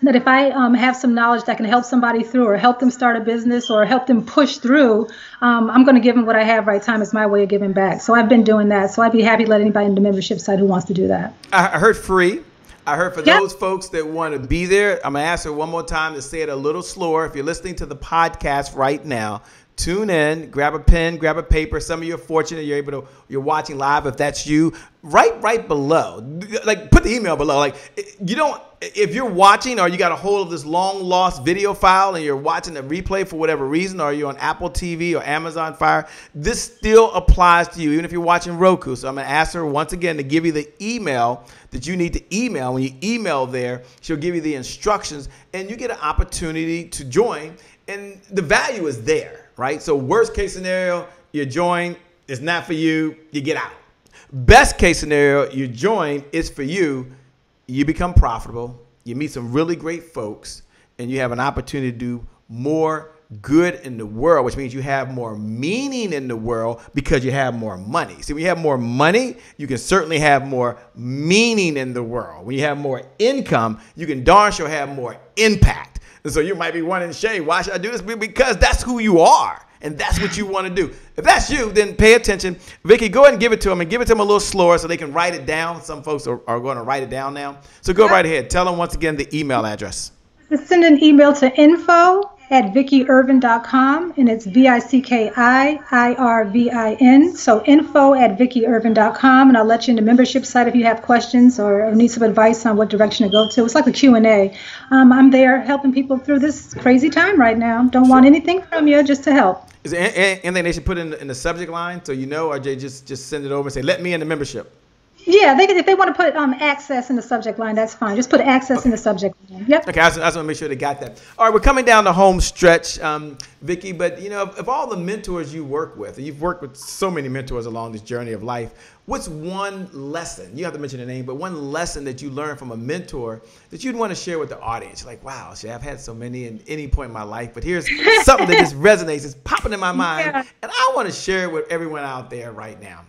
that if I have some knowledge that can help somebody through or help them start a business or help them push through, I'm going to give them what I have right time as my way of giving back. So I've been doing that. So I'd be happy to let anybody in the membership site who wants to do that. I heard free. I heard for those folks that want to be there, I'm going to ask her one more time to say it a little slower. If you're listening to the podcast right now, tune in, grab a pen, grab a paper. Some of you are fortunate you're watching live. If that's you, right below, like put the email below. Like if you're watching or you got a hold of this long lost video file and you're watching the replay for whatever reason, or you're on Apple TV or Amazon Fire, this still applies to you, even if you're watching Roku. So I'm going to ask her once again to give you the email that you need to email. When you email there, she'll give you the instructions and you get an opportunity to join. And the value is there, right? So worst case scenario, you join, it's not for you, you get out. Best case scenario, you join, it's for you, you become profitable, you meet some really great folks, and you have an opportunity to do more good in the world, which means you have more meaning in the world because you have more money. See, when you have more money, you can certainly have more meaning in the world. When you have more income, you can darn sure have more impact. And so you might be wondering, Shay, why should I do this? Because that's who you are. And that's what you want to do. If that's you, then pay attention. Vicki, go ahead and give it to them, and give it to them a little slower so they can write it down. Some folks are going to write it down now. So go right ahead. Tell them once again the email address. Just send an email to info@VickiIrvin.com, and it's VICKIIRVIN. So info@VickiIrvin.com, and I'll let you in the membership site if you have questions or need some advice on what direction to go to. It's like a Q&A. I'm there helping people through this crazy time right now. Don't want anything from you, just to help. Is there anything they should put in the subject line so you know, or they just send it over and say, let me in the membership? Yeah, if they want to put access in the subject line, that's fine. Just put access in the subject line. Yep. Okay, I just want to make sure they got that. All right, we're coming down the home stretch, Vicki, but of all the mentors you work with, and you've worked with so many mentors along this journey of life, what's one lesson, you have to mention the name, but one lesson that you learned from a mentor that you'd want to share with the audience? Like, wow, I've had so many at any point in my life, but here's something that just resonates, it's popping in my mind, and I want to share it with everyone out there right now.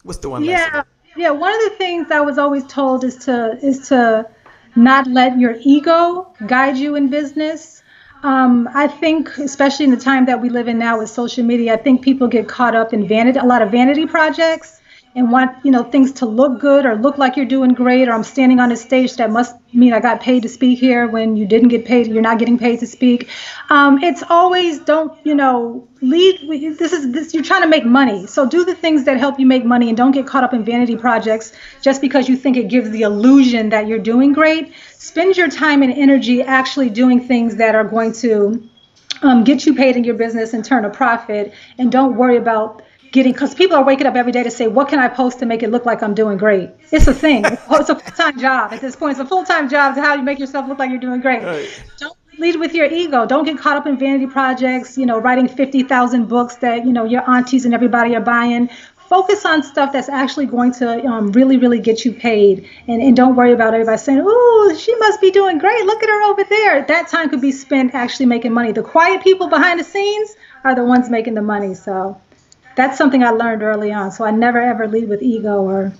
What's the one lesson? Yeah, one of the things I was always told is to not let your ego guide you in business. I think, especially in the time that we live in now with social media, I think people get caught up in a lot of vanity projects, and want things to look good or look like you're doing great, or I'm standing on a stage, that must mean I got paid to speak here, when you didn't get paid, you're not getting paid to speak. It's always lead. You're trying to make money, so do the things that help you make money, and don't get caught up in vanity projects just because you think it gives the illusion that you're doing great. Spend your time and energy actually doing things that are going to get you paid in your business and turn a profit, and don't worry about because people are waking up every day to say, what can I post to make it look like I'm doing great? It's a thing. It's a full-time job at this point. It's a full-time job to how you make yourself look like you're doing great. Right. Don't lead with your ego. Don't get caught up in vanity projects, writing 50,000 books that, your aunties and everybody are buying. Focus on stuff that's actually going to really, really get you paid. And don't worry about everybody saying, oh, she must be doing great. Look at her over there. That time could be spent actually making money. The quiet people behind the scenes are the ones making the money. So that's something I learned early on. So I never, ever lead with ego or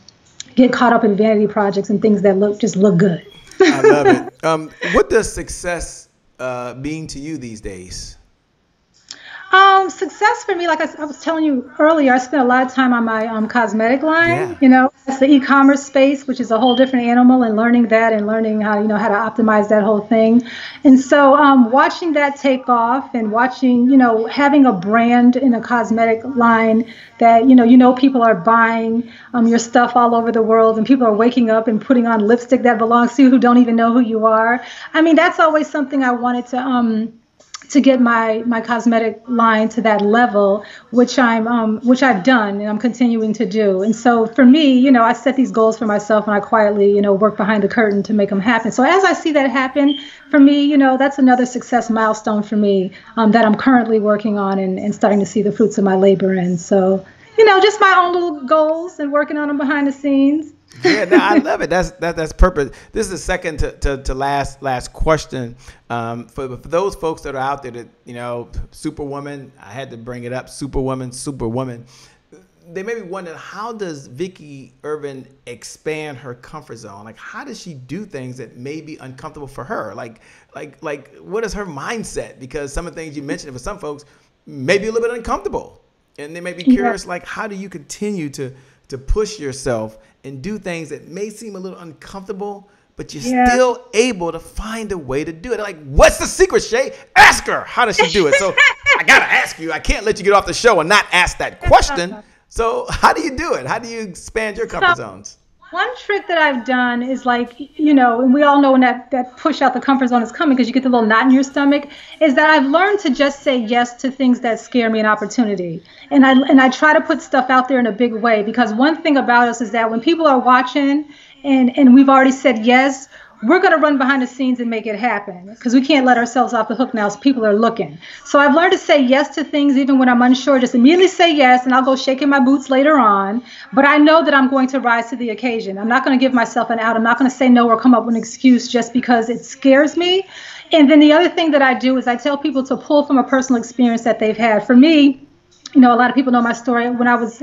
get caught up in vanity projects and things that just look good. I love it. What does success mean to you these days? Success for me, like I was telling you earlier, I spent a lot of time on my cosmetic line. It's the e-commerce space, which is a whole different animal, and learning that and learning how to optimize that whole thing. And so watching that take off, and watching, having a brand in a cosmetic line that, people are buying your stuff all over the world, and people are waking up and putting on lipstick that belongs to you who don't even know who you are. I mean, that's always something I wanted to get my cosmetic line to that level, which I've done and I'm continuing to do. And so for me, I set these goals for myself, and I quietly, work behind the curtain to make them happen. So as I see that happen, for me, that's another success milestone for me that I'm currently working on and starting to see the fruits of my labor in. So, just my own little goals and working on them behind the scenes. Yeah, no, I love it. That's perfect. This is the second to last question. For those folks that are out there that, Superwoman, I had to bring it up, Superwoman. They may be wondering, how does Vicki Irvin expand her comfort zone? Like, how does she do things that may be uncomfortable for her? Like what is her mindset? Because some of the things you mentioned for some folks may be a little bit uncomfortable, and they may be curious, like, how do you continue to push yourself and do things that may seem a little uncomfortable, but you're still able to find a way to do it? Like, what's the secret, Shay? Ask her. How does she do it? So I got to ask you. I can't let you get off the show and not ask that question. So how do you do it? How do you expand your comfort zones? One trick that I've done is, like, and we all know when that push out the comfort zone is coming, because you get the little knot in your stomach, is that I've learned to just say yes to things that scare me an opportunity. And I try to put stuff out there in a big way, because one thing about us is that when people are watching and we've already said yes, we're going to run behind the scenes and make it happen because we can't let ourselves off the hook now. So people are looking. So I've learned to say yes to things even when I'm unsure. Just immediately say yes, and I'll go shaking my boots later on. But I know that I'm going to rise to the occasion. I'm not going to give myself an out. I'm not going to say no or come up with an excuse just because it scares me. And then the other thing that I do is I tell people to pull from a personal experience that they've had. For me, you know, a lot of people know my story. When I was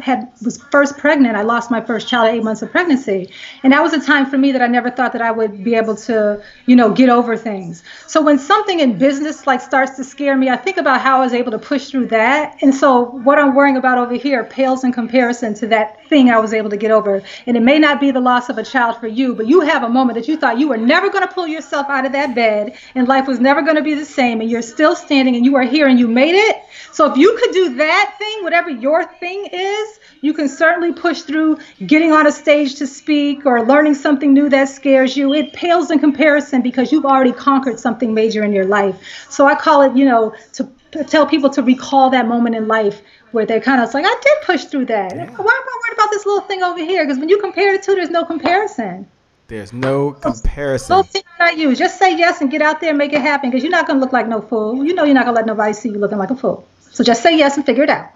first pregnant, I lost my first child at 8 months of pregnancy. And that was a time for me that I never thought that I would be able to, you know, get over things. So when something in business like starts to scare me, I think about how I was able to push through that. And so what I'm worrying about over here pales in comparison to that thing I was able to get over. And it may not be the loss of a child for you, but you have a moment that you thought you were never going to pull yourself out of that bed and life was never going to be the same. And you're still standing and you are here and you made it. So if you could do that thing, whatever your thing is, you can certainly push through getting on a stage to speak or learning something new that scares you. It pales in comparison because you've already conquered something major in your life. So I call it, you know, to tell people to recall that moment in life where they're kind of like, I did push through that. Yeah. Why am I worried about this little thing over here? Because when you compare the two, there's no comparison. There's no comparison. Don't think about you. Just say yes and get out there and make it happen because you're not going to look like no fool. You know you're not going to let nobody see you looking like a fool. So just say yes and figure it out.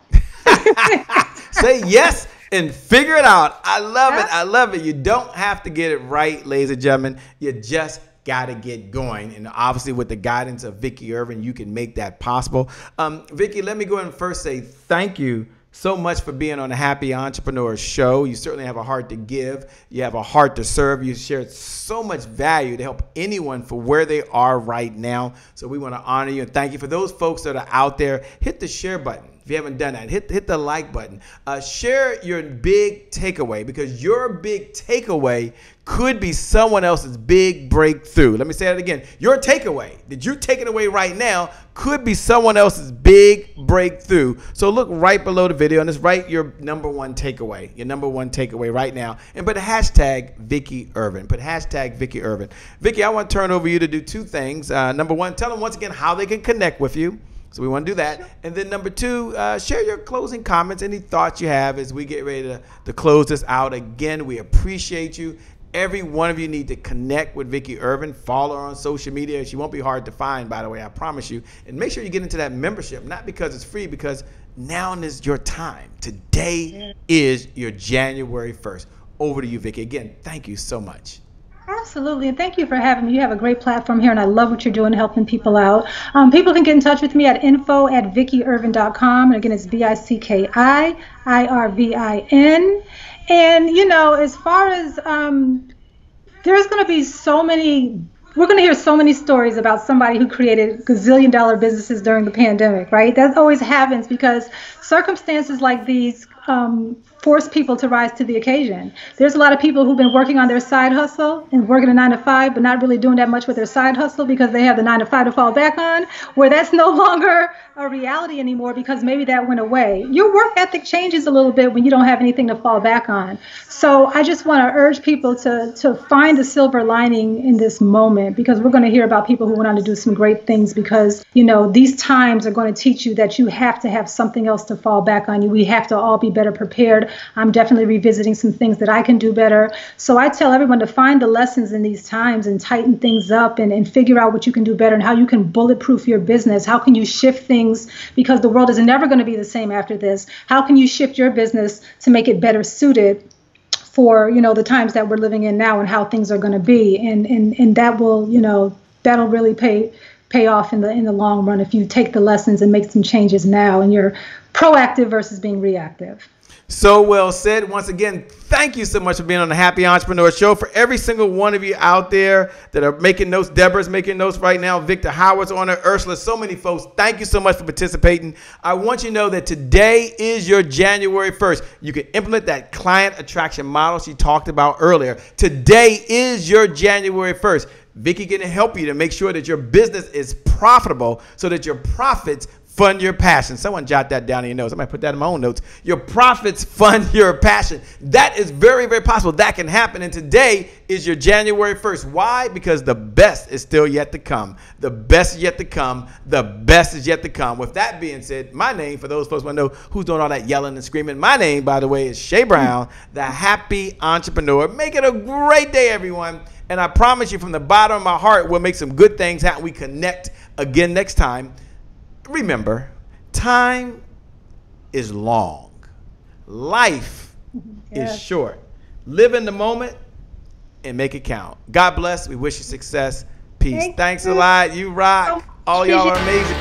Say yes and figure it out. I love it. I love it. You don't have to get it right, ladies and gentlemen. You just got to get going. And obviously with the guidance of Vicki Irvin, you can make that possible. Vicki, let me go ahead and first say thank you so much for being on the Happy Entrepreneur Show. You certainly have a heart to give. You have a heart to serve. You shared so much value to help anyone for where they are right now. So we want to honor you and thank you. For those folks that are out there, hit the share button. If you haven't done that, hit the like button. Share your big takeaway because your big takeaway could be someone else's big breakthrough. Let me say that again. Your takeaway that you're taking away right now could be someone else's big breakthrough. So look right below the video and just write your number one takeaway right now. And put hashtag Vicki Irvin. Put hashtag Vicki Irvin. Vicki, I want to turn over you to do two things. Number one, tell them once again how they can connect with you. So we want to do that. Sure. And then number two, share your closing comments, any thoughts you have as we get ready to close this out. Again, we appreciate you. Every one of you need to connect with Vicki Irvin. Follow her on social media. She won't be hard to find, by the way, I promise you. And make sure you get into that membership, not because it's free, because now is your time. Today is your January 1st. Over to you, Vicki. Again, thank you so much. Absolutely. And thank you for having me. You have a great platform here, and I love what you're doing, helping people out. People can get in touch with me at info@vickiirvin.com. And again, it's VICKIIRVIN. And, you know, as far as there's going to be we're going to hear so many stories about somebody who created gazillion-dollar businesses during the pandemic, right? That always happens because circumstances like these force people to rise to the occasion. There's a lot of people who've been working on their side hustle and working a 9-to-5, but not really doing that much with their side hustle because they have the 9-to-5 to fall back on, where that's no longer a reality anymore because maybe that went away. Your work ethic changes a little bit when you don't have anything to fall back on. So I just want to urge people to find the silver lining in this moment because we're going to hear about people who went on to do some great things because, you know, these times are going to teach you that you have to have something else to fall back on. We have to all be better prepared. I'm definitely revisiting some things that I can do better. So I tell everyone to find the lessons in these times and tighten things up and figure out what you can do better and how you can bulletproof your business. How can you shift things because the world is never going to be the same after this? How can you shift your business to make it better suited for, you know, the times that we're living in now and how things are going to be? And that will, you know, that'll really pay off in the long run if you take the lessons and make some changes now and you're proactive versus being reactive. So well said. Once again, thank you so much for being on the Happy Entrepreneur Show. For every single one of you out there that are making notes, Deborah's making notes right now, Victor Howard's on it, Ursula, so many folks, thank you so much for participating. I want you to know that today is your January 1st. You can implement that client attraction model she talked about earlier. Today is your January 1st. Vicki can help you to make sure that your business is profitable so that your profits fund your passion. Someone jot that down in your notes. I might put that in my own notes. Your profits fund your passion. That is very, very possible. That can happen. And today is your January 1st. Why? Because the best is still yet to come. The best is yet to come. The best is yet to come. With that being said, my name, for those folks who want to know who's doing all that yelling and screaming, my name, by the way, is Shay Brown, the happy entrepreneur. Make it a great day, everyone. And I promise you from the bottom of my heart, we'll make some good things happen. We connect again next time. Remember, time is long. Life is short. Live in the moment and make it count. God bless. We wish you success. Peace. Thanks a lot. You rock. All y'all are amazing.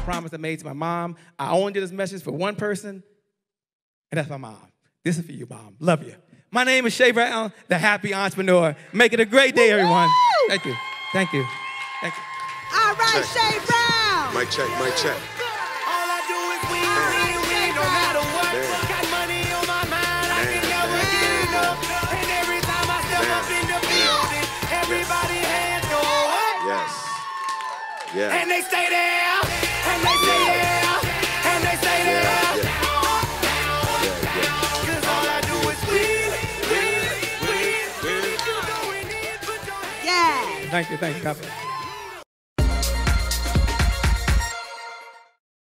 Promise I made to my mom. I only did this message for one person, and that's my mom. This is for you, Mom. Love you. My name is Shay Brown, the happy entrepreneur. Make it a great day, everyone. Thank you. Thank you. Thank you. All right, Shay Brown. Mic check, mic check. All I do is win, no matter what. Got money on my mind, I can never get enough. And every time I step up in the building, everybody hands go up. Yes. Yeah. And they stay there, and they stay there, and they stay there. Cause all I do is win. Yeah. Thank you. God bless.